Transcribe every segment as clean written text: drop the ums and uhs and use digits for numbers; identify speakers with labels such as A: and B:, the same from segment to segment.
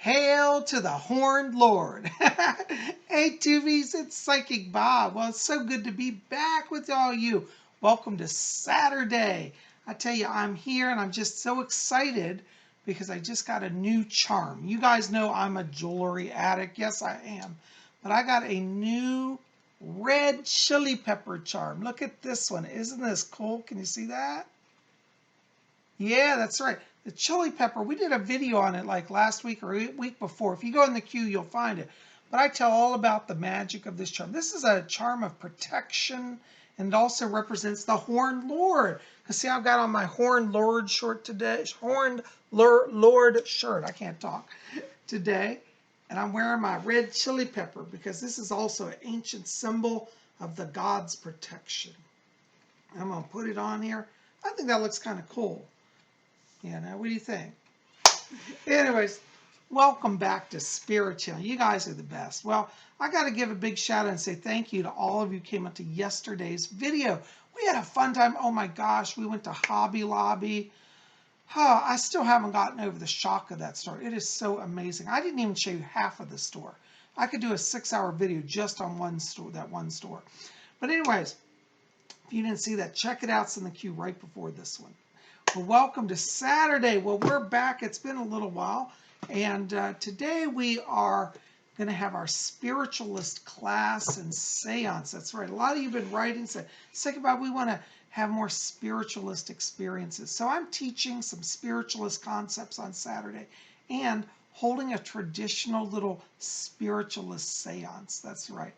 A: Hail to the Horned Lord. Hey, Tubies, it's Psychic Bob. Well, it's so good to be back with all you. Welcome to Saturday. I tell you, I'm here and I'm just so excited because I just got a new charm. You guys know I'm a jewelry addict. Yes, I am. But I got a new red chili pepper charm. Look at this one. Isn't this cool? Can you see that? Yeah, that's right. The chili pepper, we did a video on it like last week or week before. If you go in the queue, you'll find it. But I tell all about the magic of this charm. This is a charm of protection, and it also represents the Horned Lord. Because see, I've got on my Horned Lord shirt today. Lord shirt. I can't talk today. And I'm wearing my red chili pepper because this is also an ancient symbol of the God's protection. I'm going to put it on here. I think that looks kind of cool. Yeah, now what do you think? Anyways, welcome back to Spiritualist. You guys are the best. Well, I got to give a big shout out and say thank you to all of you who came up to yesterday's video. We had a fun time. Oh my gosh, we went to Hobby Lobby. I still haven't gotten over the shock of that store. It is so amazing. I didn't even show you half of the store. I could do a 6-hour video just on one store, that one store. But anyways, if you didn't see that, check it out. It's in the queue right before this one. Well, welcome to Saturday. Well, we're back. It's been a little while. And today we are going to have our spiritualist class and seance. That's right. A lot of you have been writing, saying, Bob, we want to have more spiritualist experiences. So I'm teaching some spiritualist concepts on Saturday and holding a traditional little spiritualist seance. That's right.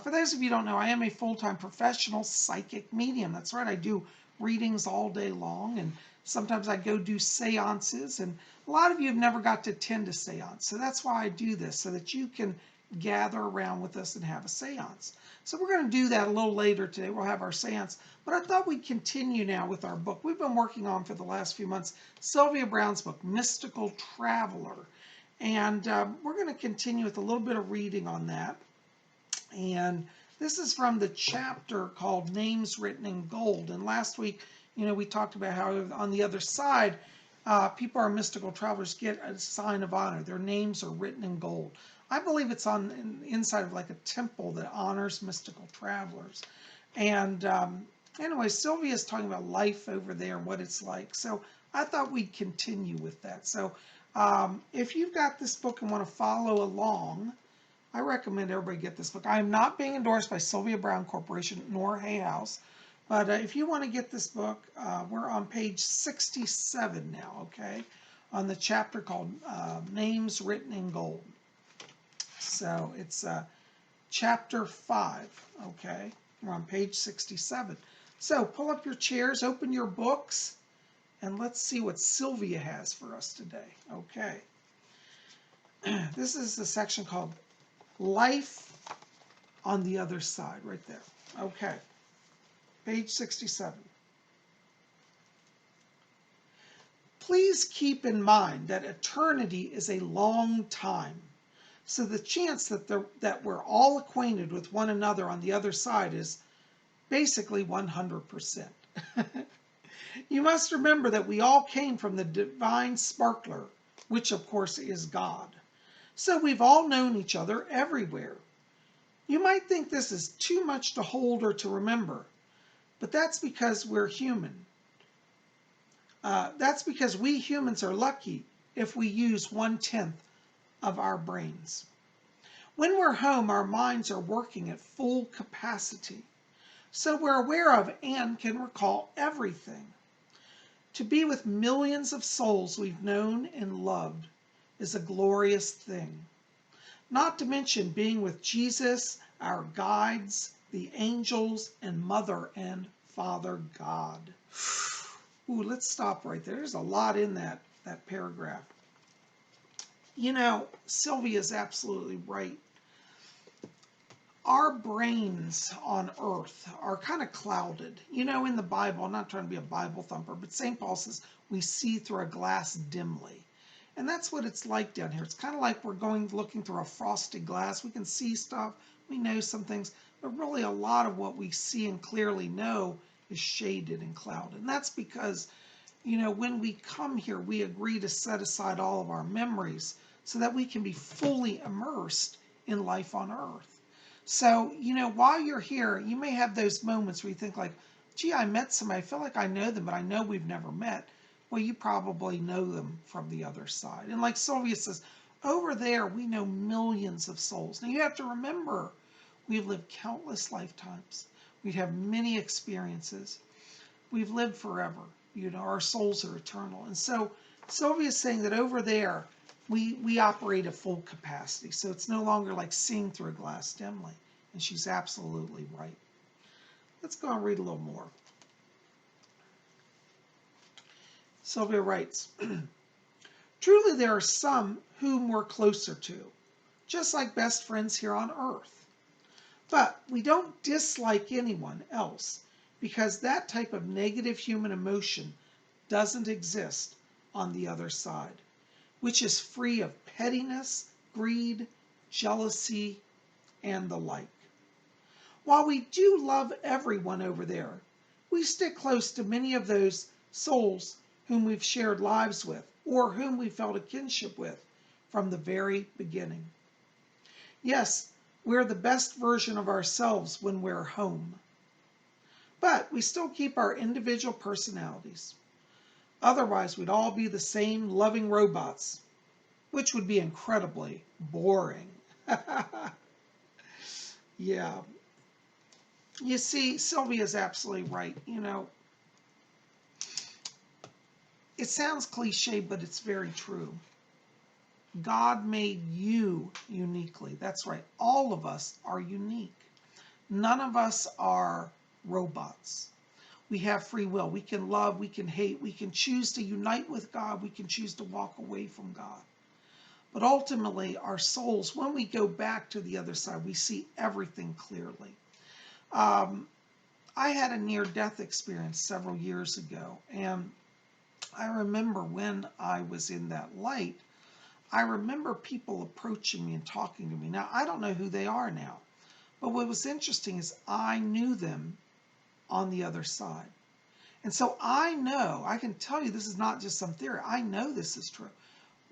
A: For those of you who don't know, I am a full-time professional psychic medium. That's right. I do readings all day long, and sometimes I go do seances, and a lot of you have never got to attend a seance. So that's why I do this, so that you can gather around with us and have a seance. So we're going to do that a little later today. We'll have our seance. But I thought we'd continue now with our book. We've been working on for the last few months Sylvia Browne's book, Mystical Traveler. And we're going to continue with a little bit of reading on that. And this is from the chapter called Names Written in Gold. And last week, we talked about how on the other side, people are mystical travelers get a sign of honor. Their names are written in gold. I believe it's on the inside of like a temple that honors mystical travelers. And anyway, Sylvia is talking about life over there and what it's like. So I thought we'd continue with that. So if you've got this book and want to follow along, I recommend everybody get this book. I am not being endorsed by Sylvia Browne Corporation nor Hay House. But if you want to get this book, we're on page 67 now, okay? On the chapter called Names Written in Gold. So it's chapter 5, okay? We're on page 67. So pull up your chairs, open your books, and let's see what Sylvia has for us today, okay? This is the section called Life on the Other Side, right there. Okay, page 67. Please keep in mind that eternity is a long time, so the chance that we're all acquainted with one another on the other side is basically 100%. You must remember that we all came from the divine sparkler, which of course is God. So we've all known each other everywhere. You might think this is too much to hold or to remember, but that's because we're human. That's because we humans are lucky if we use 1/10 of our brains. When we're home, our minds are working at full capacity, so we're aware of and can recall everything. To be with millions of souls we've known and loved is a glorious thing. Not to mention being with Jesus, our guides, the angels, and Mother and Father God. Ooh, let's stop right there. There's a lot in that paragraph. Sylvia's absolutely right. Our brains on earth are kind of clouded. In the Bible, I'm not trying to be a Bible thumper, but St. Paul says we see through a glass dimly. And that's what it's like down here. It's kind of like we're looking through a frosted glass. We can see stuff, we know some things, but really a lot of what we see and clearly know is shaded and clouded. And that's because, when we come here, we agree to set aside all of our memories so that we can be fully immersed in life on earth. So, while you're here, you may have those moments where you think like, gee, I met somebody, I feel like I know them, but I know we've never met. Well, you probably know them from the other side. And like Sylvia says, over there, we know millions of souls. Now, you have to remember, we've lived countless lifetimes. We have many experiences. We've lived forever. Our souls are eternal. And so Sylvia's saying that over there, we operate at full capacity. So it's no longer like seeing through a glass dimly. And she's absolutely right. Let's go and read a little more. Sylvia writes, truly there are some whom we're closer to, just like best friends here on earth. But we don't dislike anyone else because that type of negative human emotion doesn't exist on the other side, which is free of pettiness, greed, jealousy, and the like. While we do love everyone over there, we stick close to many of those souls whom we've shared lives with or whom we felt a kinship with from the very beginning. Yes, we're the best version of ourselves when we're home. But we still keep our individual personalities. Otherwise, we'd all be the same loving robots, which would be incredibly boring. Yeah. You see, Sylvia's absolutely right. It sounds cliche, but it's very true. God made you uniquely. That's right. All of us are unique. None of us are robots. We have free will. We can love, we can hate, we can choose to unite with God, we can choose to walk away from God. But ultimately, our souls, when we go back to the other side, we see everything clearly. I had a near-death experience several years ago, and I remember when I was in that light, I remember people approaching me and talking to me. Now, I don't know who they are now, but what was interesting is I knew them on the other side. And so I can tell you this is not just some theory. I know this is true.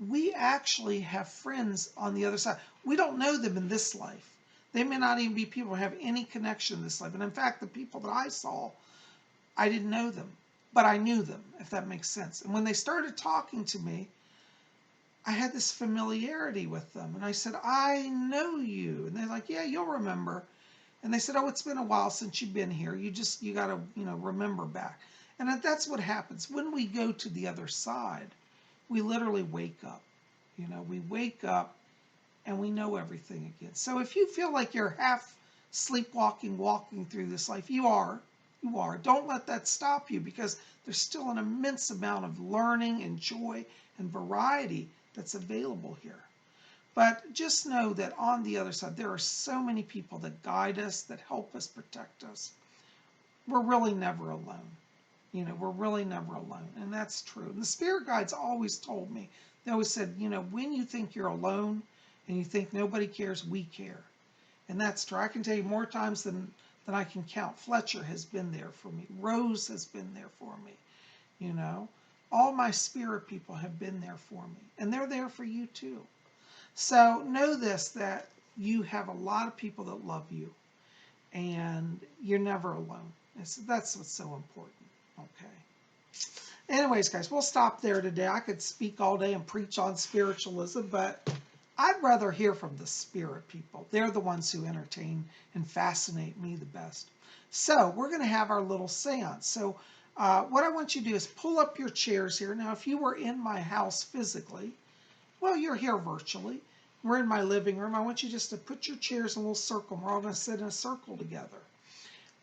A: We actually have friends on the other side. We don't know them in this life. They may not even be people who have any connection in this life. And in fact, the people that I saw, I didn't know them, but I knew them, if that makes sense. And when they started talking to me, I had this familiarity with them. And I said, I know you. And they're like, yeah, you'll remember. And they said, oh, it's been a while since you've been here. You got to, remember back. And that's what happens. When we go to the other side, we literally wake up. We wake up and we know everything again. So if you feel like you're half sleepwalking, walking through this life, you are. You are. Don't let that stop you, because there's still an immense amount of learning and joy and variety that's available here. But just know that on the other side, there are so many people that guide us, that help us, protect us. We're really never alone. We're really never alone. And that's true. And the spirit guides always told me, they always said, when you think you're alone and you think nobody cares, we care. And that's true. I can tell you more times than I can count. Fletcher has been there for me. Rose has been there for me. All my spirit people have been there for me. And they're there for you too. So know this, that you have a lot of people that love you. And you're never alone. That's what's so important. Okay. Anyways, guys, we'll stop there today. I could speak all day and preach on spiritualism, but I'd rather hear from the spirit people. They're the ones who entertain and fascinate me the best. So we're going to have our little seance. So what I want you to do is pull up your chairs here. Now, if you were in my house physically, well, you're here virtually. We're in my living room. I want you just to put your chairs and we'll circle them. We're all going to sit in a circle together.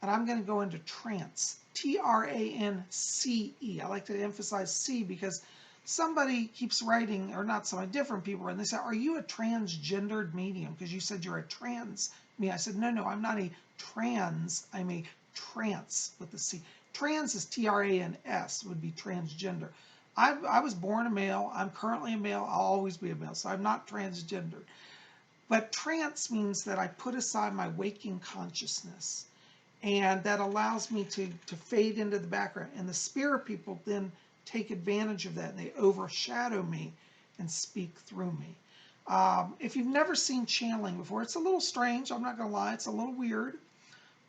A: And I'm going to go into trance. Trance. I like to emphasize C because somebody keeps writing, or not somebody, different people, and they say, are you a transgendered medium? Because you said you're a trans me. I said, no, I'm not a trans. I'm a trance with the C. Trans is Trans, would be transgender. I was born a male. I'm currently a male. I'll always be a male. So I'm not transgendered. But trance means that I put aside my waking consciousness. And that allows me to fade into the background. And the spirit people then take advantage of that and they overshadow me and speak through me. If you've never seen channeling before, it's a little strange, I'm not going to lie, it's a little weird,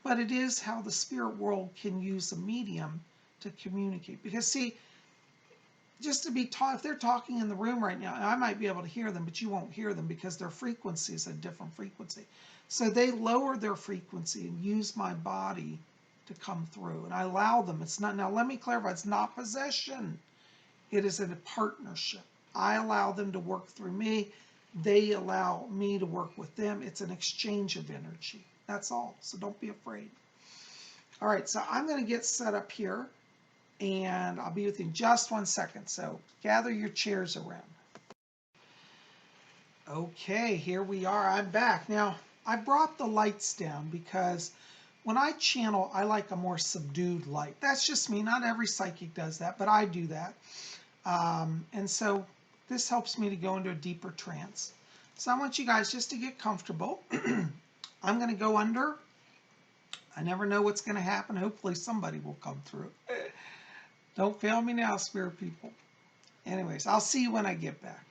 A: but it is how the spirit world can use a medium to communicate. Because see, just to be taught, if they're talking in the room right now, I might be able to hear them, but you won't hear them because their frequency is a different frequency. So they lower their frequency and use my body to come through. And I allow them. It's not, now let me clarify, it's not possession. It is a partnership. I allow them to work through me. They allow me to work with them. It's an exchange of energy. That's all. So don't be afraid. All right, so I'm going to get set up here. And I'll be with you in just 1 second. So gather your chairs around. Okay, here we are. I'm back. Now, I brought the lights down because when I channel, I like a more subdued light. That's just me. Not every psychic does that, but I do that. And so this helps me to go into a deeper trance. So I want you guys just to get comfortable. I'm going to go under. I never know what's going to happen. Hopefully somebody will come through. Don't fail me now, spirit people. Anyways, I'll see you when I get back.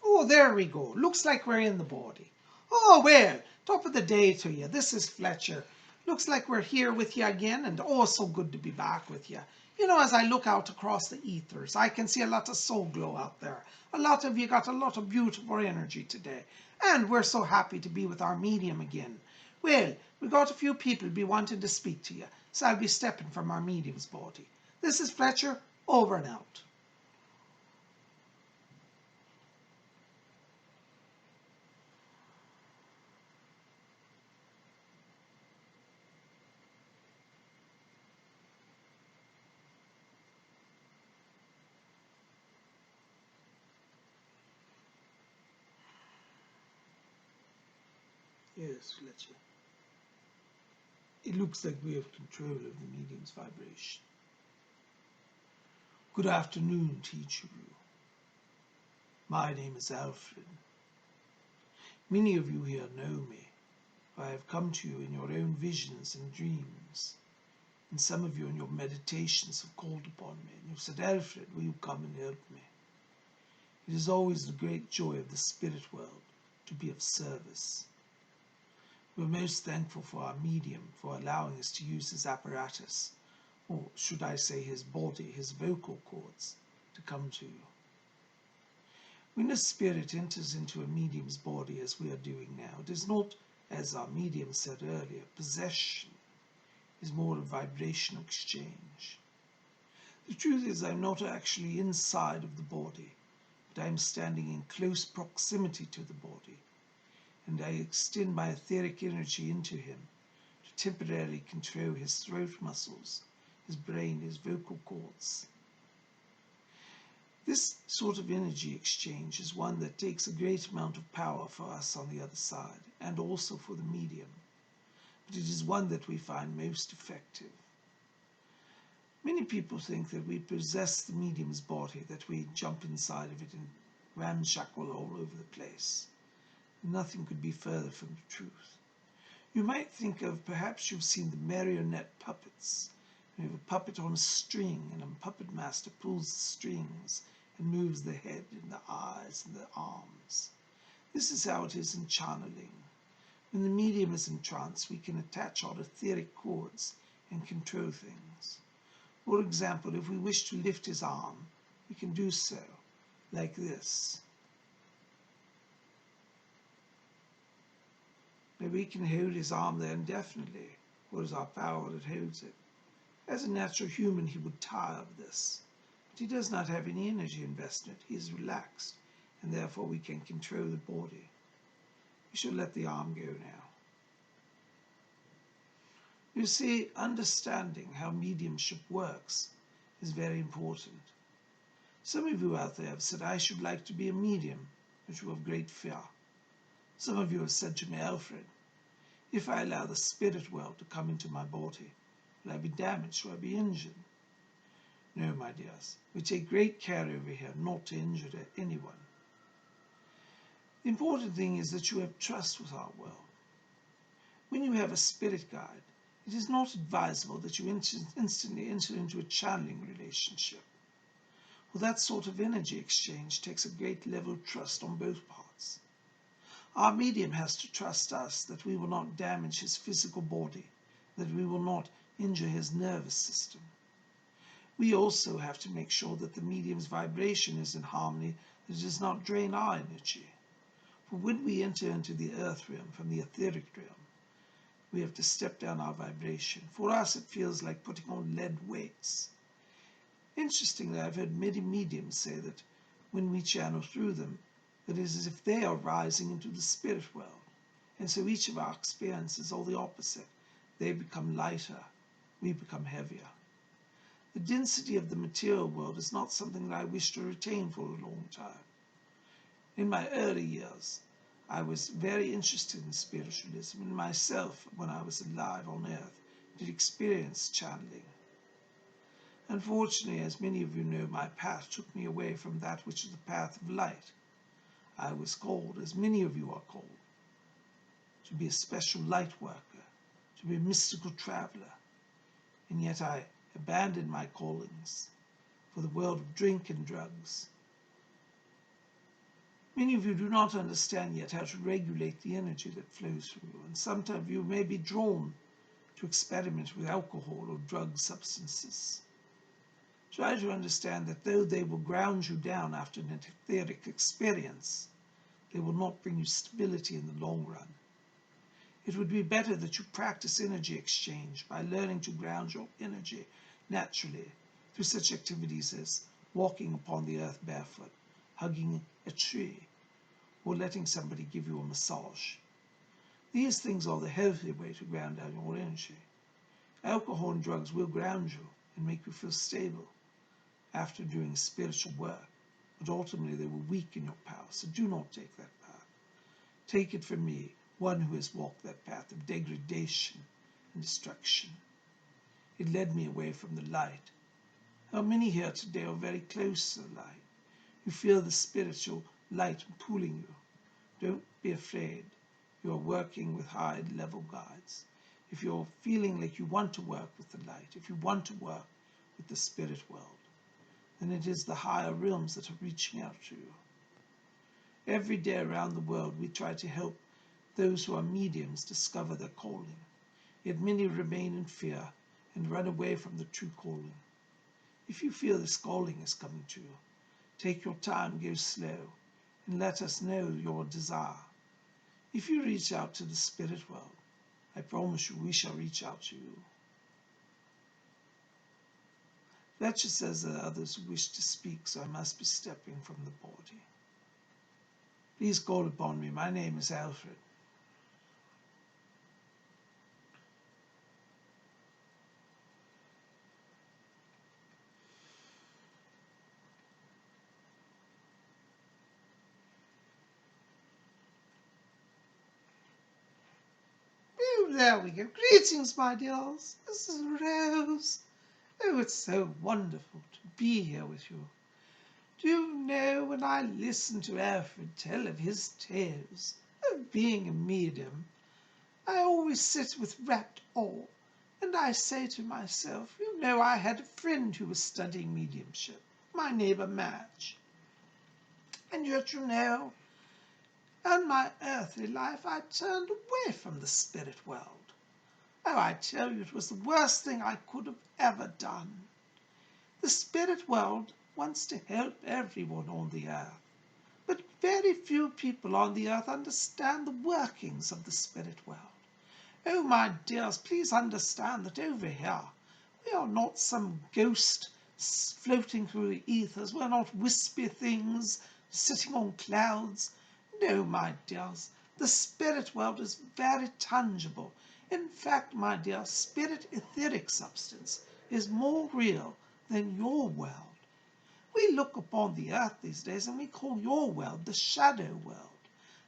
A: Oh, there we go. Looks like we're in the body. Oh, well, top of the day to you. This is Fletcher. Looks like we're here with you again, and oh, so good to be back with you. You know, as I look out across the ethers, I can see a lot of soul glow out there. A lot of you got a lot of beautiful energy today, and we're so happy to be with our medium again. Well, we got a few people be wanting to speak to you, so I'll be stepping from our medium's body. This is Fletcher, over and out. Yes, Fletcher. It looks like we have control of the medium's vibration. Good afternoon, teacher. My name is Alfred. Many of you here know me. I have come to you in your own visions and dreams. And some of you in your meditations have called upon me and you've said, Alfred, will you come and help me? It is always the great joy of the spirit world to be of service. We're most thankful for our medium for allowing us to use his apparatus, or should I say his body, his vocal cords, to come to you. When a spirit enters into a medium's body as we are doing now, it is not, as our medium said earlier, possession. It is more a vibrational exchange. The truth is I'm not actually inside of the body, but I am standing in close proximity to the body, and I extend my etheric energy into him to temporarily control his throat muscles, his brain, his vocal cords. This sort of energy exchange is one that takes a great amount of power for us on the other side, and also for the medium, but it is one that we find most effective. Many people think that we possess the medium's body, that we jump inside of it and ramshackle all over the place. Nothing could be further from the truth. You might think of, perhaps you've seen the marionette puppets. You have a puppet on a string, and a puppet master pulls the strings and moves the head and the eyes and the arms. This is how it is in channeling. When the medium is in trance, we can attach our etheric cords and control things. For example, if we wish to lift his arm, we can do so, like this. Maybe we can hold his arm there indefinitely. What is our power that holds it? As a natural human, he would tire of this. But he does not have any energy invested. He is relaxed, and therefore we can control the body. We should let the arm go now. You see, understanding how mediumship works is very important. Some of you out there have said, I should like to be a medium, but you have great fear. Some of you have said to me, Alfred, if I allow the spirit world to come into my body, will I be damaged? Will I be injured? No, my dears, we take great care over here not to injure anyone. The important thing is that you have trust with our world. When you have a spirit guide, it is not advisable that you instantly enter into a channeling relationship. Well, that sort of energy exchange takes a great level of trust on both parts. Our medium has to trust us that we will not damage his physical body, that we will not injure his nervous system. We also have to make sure that the medium's vibration is in harmony, that it does not drain our energy. For when we enter into the earth realm from the etheric realm, we have to step down our vibration. For us, it feels like putting on lead weights. Interestingly, I've heard many mediums say that when we channel through them, that it is as if they are rising into the spirit world. And so each of our experiences are the opposite. They become lighter, we become heavier. The density of the material world is not something that I wish to retain for a long time. In my early years, I was very interested in spiritualism, and myself, when I was alive on earth, did experience channeling. Unfortunately, as many of you know, my path took me away from that which is the path of light. I was called, as many of you are called, to be a special light worker, to be a mystical traveler, and yet I abandoned my callings for the world of drink and drugs. Many of you do not understand yet how to regulate the energy that flows through you, and sometimes you may be drawn to experiment with alcohol or drug substances. Try to understand that though they will ground you down after an etheric experience, they will not bring you stability in the long run. It would be better that you practice energy exchange by learning to ground your energy naturally through such activities as walking upon the earth barefoot, hugging a tree, or letting somebody give you a massage. These things are the healthy way to ground down your energy. Alcohol and drugs will ground you and make you feel stable after doing spiritual work, but ultimately they will weaken your power, so do not take that path. Take it from me, one who has walked that path of degradation and destruction. It led me away from the light. How many here today are very close to the light? You feel the spiritual light pulling you. Don't be afraid. You are working with high-level guides. If you're feeling like you want to work with the light, if you want to work with the spirit world, then it is the higher realms that are reaching out to you. Every day around the world, we try to help those who are mediums discover their calling. Yet many remain in fear and run away from the true calling. If you feel this calling is coming to you, take your time, go slow, and let us know your desire. If you reach out to the spirit world, I promise you we shall reach out to you. Fletcher says there are others who wish to speak, so I must be stepping from the body. Please call upon me. My name is Alfred. Oh, there we go. Greetings, my dears. This is Rose. Oh, it's so wonderful to be here with you. Do you know, when I listen to Alfred tell of his tales of being a medium, I always sit with rapt awe, and I say to myself, you know, I had a friend who was studying mediumship, my neighbor Madge. And yet, you know, in my earthly life, I turned away from the spirit world. Oh, I tell you, it was the worst thing I could have ever done. The spirit world wants to help everyone on the earth, but very few people on the earth understand the workings of the spirit world. Oh, my dears, please understand that over here, We are not some ghost floating through the ethers. We're not wispy things sitting on clouds. No, my dears, the spirit world is very tangible. In fact, my dear, spirit etheric substance is more real than your world. We look upon the earth these days and we call your world the shadow world.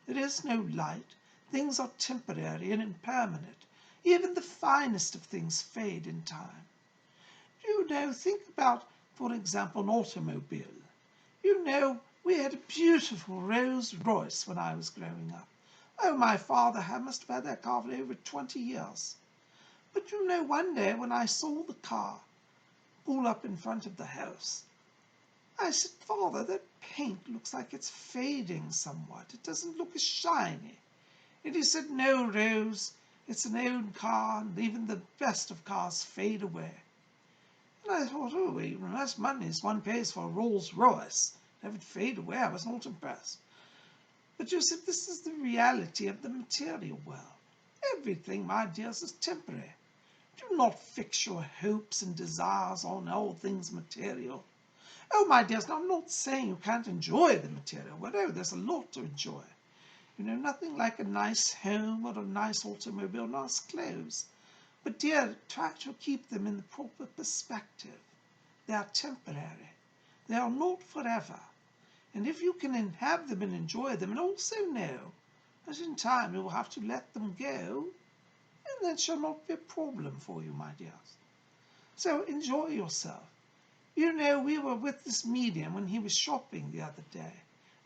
A: There is no light. Things are temporary and impermanent. Even the finest of things fade in time. You know, think about, for example, an automobile. You know, we had a beautiful Rolls Royce when I was growing up. Oh, my father must have had that car for over 20 years. But you know, one day when I saw the car pull up in front of the house, I said, Father, that paint looks like it's fading somewhat. It doesn't look as shiny. And he said, no, Rose, it's an old car, and even the best of cars fade away. And I thought, oh, even less money as one pays for a Rolls Royce. It would fade away. I was not impressed. But you said, this is the reality of the material world. Everything, my dears, is temporary. Do not fix your hopes and desires on all things material. Oh, my dears, now I'm not saying you can't enjoy the material world. Oh, there's a lot to enjoy. You know, nothing like a nice home or a nice automobile, nice clothes. But, dear, try to keep them in the proper perspective. They are temporary. They are not forever. And if you can have them and enjoy them, and also know that in time you will have to let them go, and that shall not be a problem for you, my dears. So enjoy yourself. You know, we were with this medium when he was shopping the other day.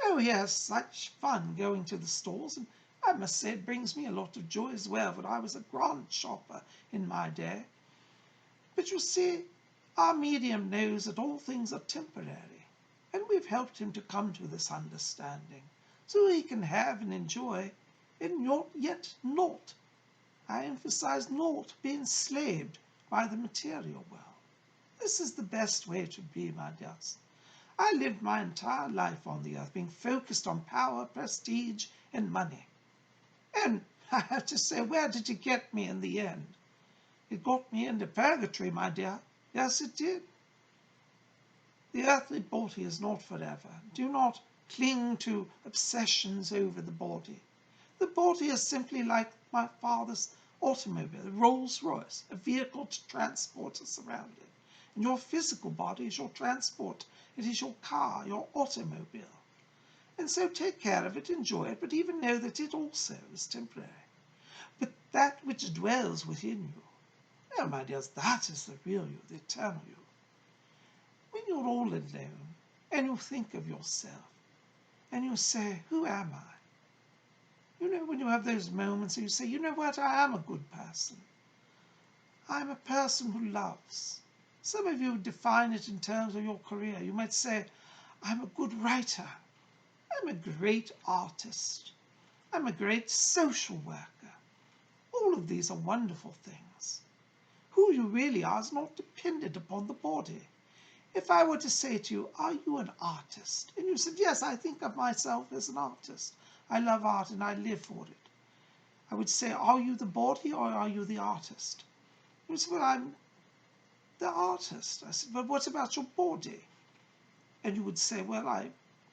A: Oh, he has such fun going to the stores, and I must say it brings me a lot of joy as well, for I was a grand shopper in my day. But you see, our medium knows that all things are temporary, and we've helped him to come to this understanding, so he can have and enjoy, and yet not, I emphasize not, be enslaved by the material world. This is the best way to be, my dears. I lived my entire life on the earth being focused on power, prestige, and money. And I have to say, where did it get me in the end? It got me into purgatory, my dear. Yes, it did. The earthly body is not forever. Do not cling to obsessions over the body. The body is simply like my father's automobile, a Rolls Royce, a vehicle to transport us around it. And your physical body is your transport. It is your car, your automobile. And so take care of it, enjoy it, but even know that it also is temporary. But that which dwells within you, oh, my dears, that is the real you, the eternal you. When you're all alone and you think of yourself and you say, who am I? You know, when you have those moments and you say, you know what, I am a good person. I'm a person who loves. Some of you define it in terms of your career. You might say, I'm a good writer. I'm a great artist. I'm a great social worker. All of these are wonderful things. Who you really are is not dependent upon the body. If I were to say to you, are you an artist? And you said, yes, I think of myself as an artist. I love art and I live for it. I would say, are you the body or are you the artist? You would say, well, I'm the artist. I said, but what about your body? And you would say, well, I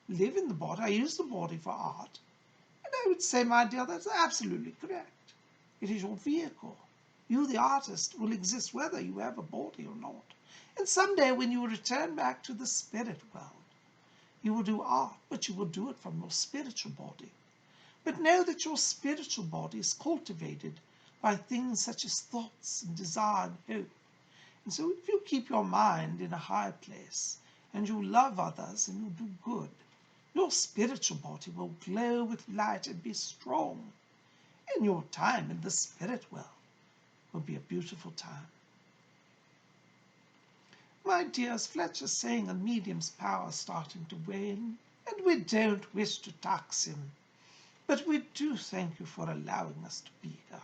A: live in the body. I use the body for art. And I would say, my dear, that's absolutely correct. It is your vehicle. You, the artist, will exist whether you have a body or not. And someday when you return back to the spirit world, you will do art, but you will do it from your spiritual body. But know that your spiritual body is cultivated by things such as thoughts and desire and hope. And so if you keep your mind in a high place and you love others and you do good, your spiritual body will glow with light and be strong. And your time in the spirit world will be a beautiful time. My dears, Fletcher's saying a medium's power is starting to wane, and we don't wish to tax him. But we do thank you for allowing us to be here,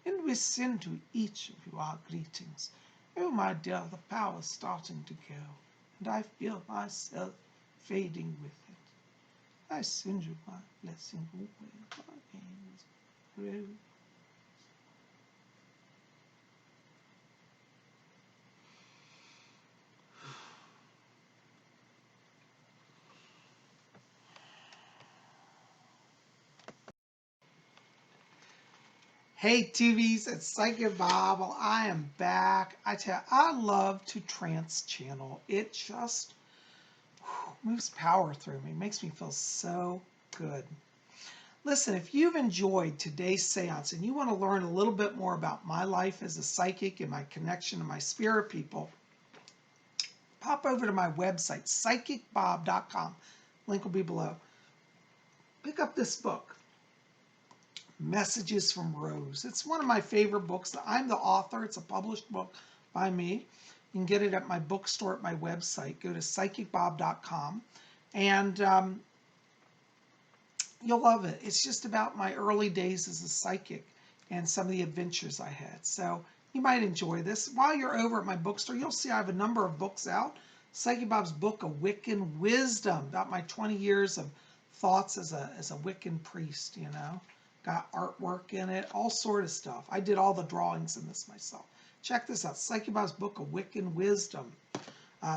A: and we send to each of you our greetings. Oh, my dear, the power is starting to go, and I feel myself fading with it. I send you my blessing always, my hands, Rose. Hey TVs, it's Psychic Bob. Well, I am back. I tell you, I love to trance channel. It just moves power through me. Makes me feel so good. Listen, if you've enjoyed today's seance and you want to learn a little bit more about my life as a psychic and my connection to my spirit people, pop over to my website, PsychicBob.com. Link will be below. Pick up this book, Messages from Rose. It's one of my favorite books. I'm the author. It's a published book by me. You can get it at my bookstore at my website. Go to PsychicBob.com and you'll love it. It's just about my early days as a psychic and some of the adventures I had. So you might enjoy this. While you're over at my bookstore, you'll see I have a number of books out. Psychic Bob's book, A Wiccan Wisdom, about my 20 years of thoughts as a Wiccan priest, you know. Got artwork in it, all sort of stuff. I did all the drawings in this myself. Check this out, Psychic Bob's book, A Wiccan Wisdom.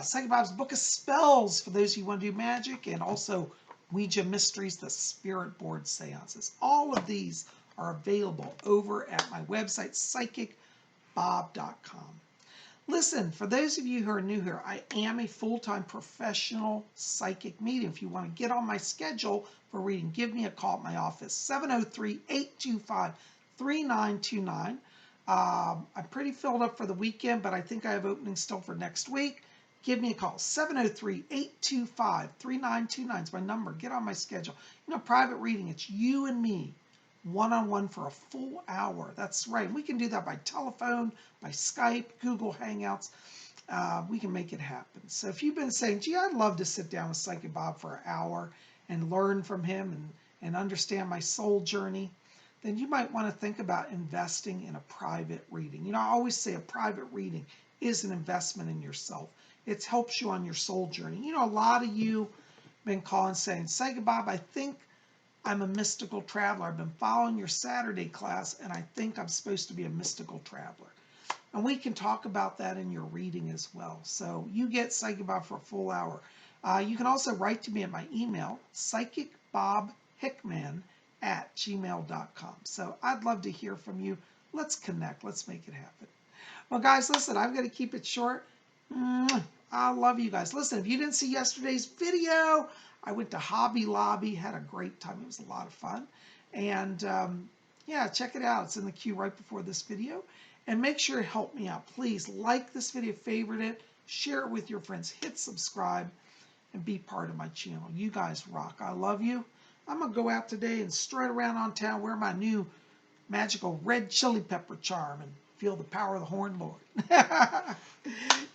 A: Psychic Bob's book of spells for those who want to do magic, and also Ouija Mysteries, the Spirit Board Seances. All of these are available over at my website, PsychicBob.com. Listen, for those of you who are new here, I am a full-time professional psychic medium. If you want to get on my schedule for reading, give me a call at my office, 703-825-3929. I'm pretty filled up for the weekend, but I think I have openings still for next week. Give me a call, 703-825-3929 is my number. Get on my schedule. You know, private reading, it's you and me, one-on-one for a full hour. That's right. We can do that by telephone, by Skype, Google Hangouts. We can make it happen. So if you've been saying, gee, I'd love to sit down with Psychic Bob for an hour and learn from him and understand my soul journey, then you might want to think about investing in a private reading. You know, I always say a private reading is an investment in yourself. It helps you on your soul journey. You know, a lot of you have been calling saying, Psychic Bob, I think I'm a mystical traveler. I've been following your Saturday class, and I think I'm supposed to be a mystical traveler. And we can talk about that in your reading as well. So you get Psychic Bob for a full hour. You can also write to me at my email, PsychicBobHickman@gmail.com. So I'd love to hear from you. Let's connect. Let's make it happen. Well, guys, listen, I'm going to keep it short. I love you guys. Listen, if you didn't see yesterday's video, I went to Hobby Lobby, had a great time. It was a lot of fun. And yeah, check it out. It's in the queue right before this video. And make sure to help me out. Please like this video, favorite it, share it with your friends, hit subscribe, and be part of my channel. You guys rock. I love you. I'm going to go out today and strut around on town, wear my new magical red chili pepper charm, and feel the power of the Horned Lord.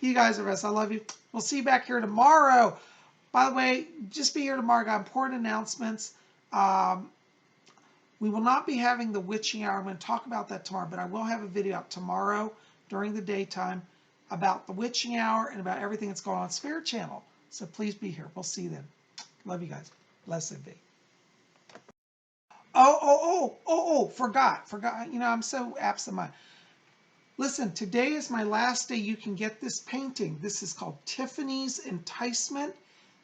A: You guys are the best. I love you. We'll see you back here tomorrow. By the way, just be here tomorrow. I got important announcements. We will not be having the witching hour. I'm going to talk about that tomorrow, but I will have a video out tomorrow during the daytime about the witching hour and about everything that's going on Spirit Channel. So please be here. We'll see you then. Love you guys. Blessed be. Forgot. You know, I'm so absent-minded. Listen, today is my last day. You can get this painting. This is called Tiffany's Enticement.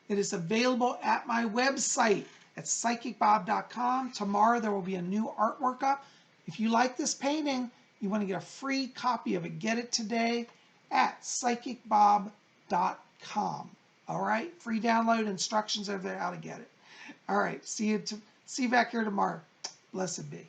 A: It is available at my website at PsychicBob.com. Tomorrow there will be a new artwork up. If you like this painting, you want to get a free copy of it, get it today at PsychicBob.com. All right? Free download, instructions over there how to get it. All right. See you back here tomorrow. Blessed be.